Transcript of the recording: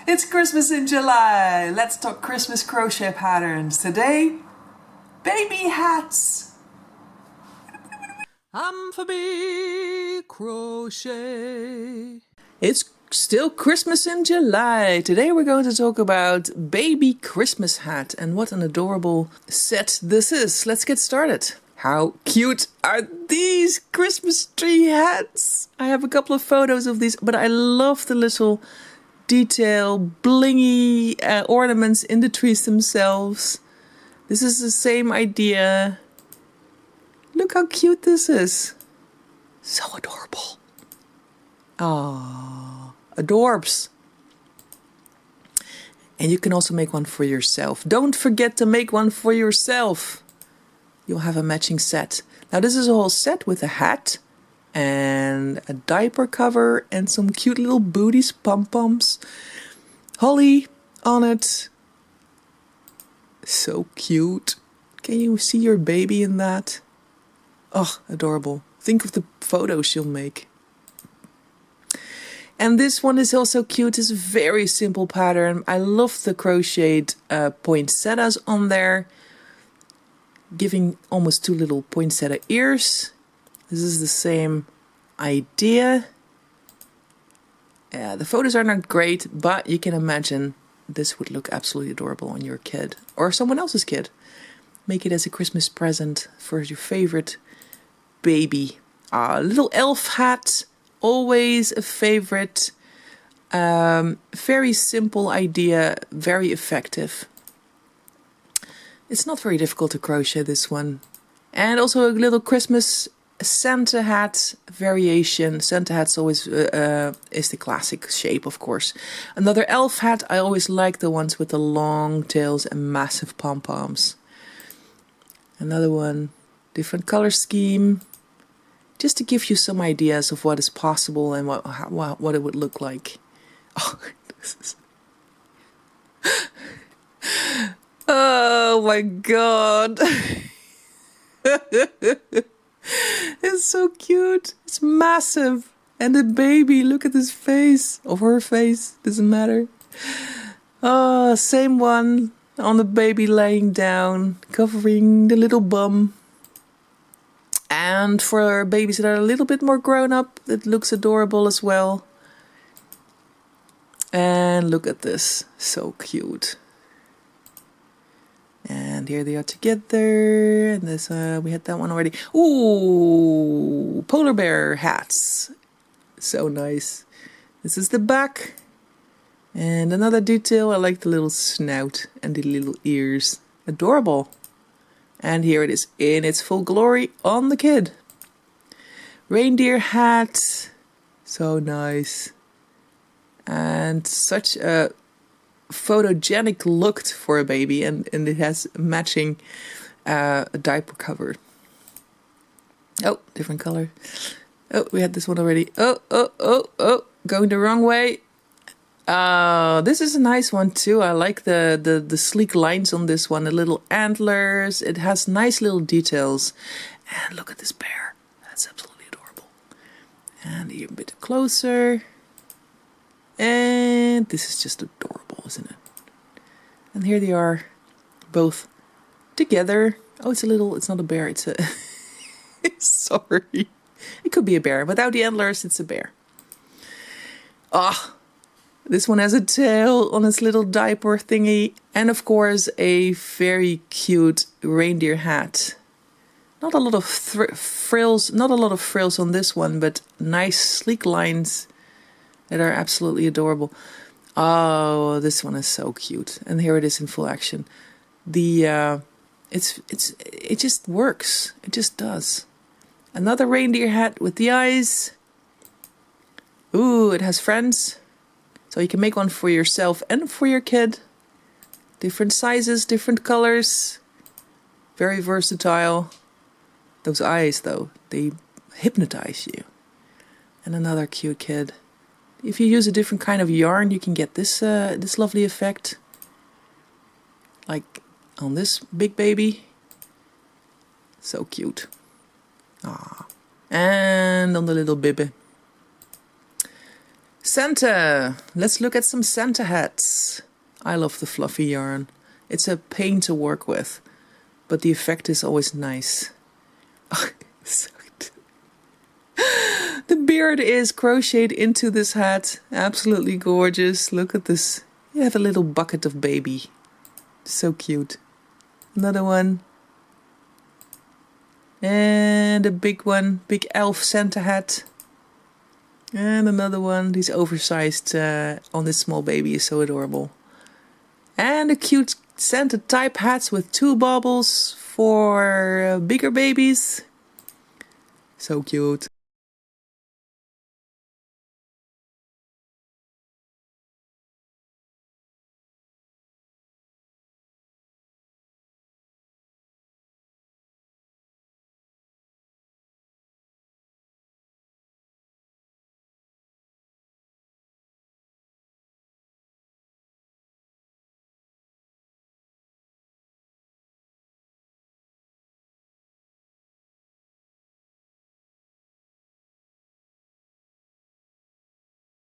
It's Christmas in July. Let's talk Christmas crochet patterns. Today, baby hats. I'm for big crochet. It's still Christmas in July. Today we're going to talk about baby Christmas hat and what an adorable set this is. Let's get started. How cute are these Christmas tree hats? I have a couple of photos of these, but I love the little detail, blingy ornaments in the trees themselves. This is the same idea. Look how cute this is. So adorable. Ah, adorbs. And you can also make one for yourself. Don't forget to make one for yourself. You'll have a matching set. Now this is a whole set with a hat and a diaper cover and some cute little booties, pom-poms, holly on it. So cute. Can you see your baby in that? Oh, adorable. Think of the photos she'll make. And this one is also cute. It's a very simple pattern. I love the crocheted poinsettias on there, giving almost two little poinsettia ears. This is the same idea. The photos are not great, but you can imagine this would look absolutely adorable on your kid or someone else's kid. Make it as a Christmas present for your favorite baby. Little elf hat, always a favorite. Very simple idea, very effective. It's not very difficult to crochet this one. And also a little Christmas Santa hat variation. Santa hat's always is the classic shape, of course. Another elf hat. I always like the ones with the long tails and massive pom-poms. Another one, different color scheme, just to give you some ideas of what is possible and what it would look like. Oh, this is... Oh my god. It's so cute. It's massive. And the baby, look at his face. Or her face, doesn't matter. Oh, same one on the baby laying down, covering the little bum. And for babies that are a little bit more grown up, it looks adorable as well. And look at this. So cute. And here they are together. And this we had that one already. Ooh, polar bear hats. So nice. This is the back. And another detail, I like the little snout and the little ears. Adorable. And here it is in its full glory on the kid. Reindeer hat. So nice. And such a photogenic look for a baby, and it has matching diaper cover. Oh, different color. Oh, we had this one already. Oh, going the wrong way. This is a nice one too. I like the sleek lines on this one, the little antlers. It has nice little details. And look at this bear. That's absolutely adorable. And here a bit closer. And this is just adorable, isn't it? And here they are, both together. Oh, it's not a bear, it's a... Sorry. It could be a bear. Without the antlers, it's a bear. Ah, this one has a tail on its little diaper thingy. And of course, a very cute reindeer hat. Not a lot of frills on this one, but nice sleek lines that are absolutely adorable. Oh, this one is so cute. And here it is in full action. It just works. It just does. Another reindeer hat with the eyes. Ooh, it has friends. So you can make one for yourself and for your kid. Different sizes, different colors. Very versatile. Those eyes, though, they hypnotize you. And another cute kid. If you use a different kind of yarn, you can get this this lovely effect. Like on this big baby. So cute. Ah. And on the little bibby. Santa! Let's look at some Santa hats. I love the fluffy yarn. It's a pain to work with, but the effect is always nice. The beard is crocheted into this hat. Absolutely gorgeous. Look at this. You have a little bucket of baby. So cute. Another one. And a big one. Big elf Santa hat. And another one. These oversized on this small baby is so adorable. And a cute Santa type hats with 2 baubles for bigger babies. So cute.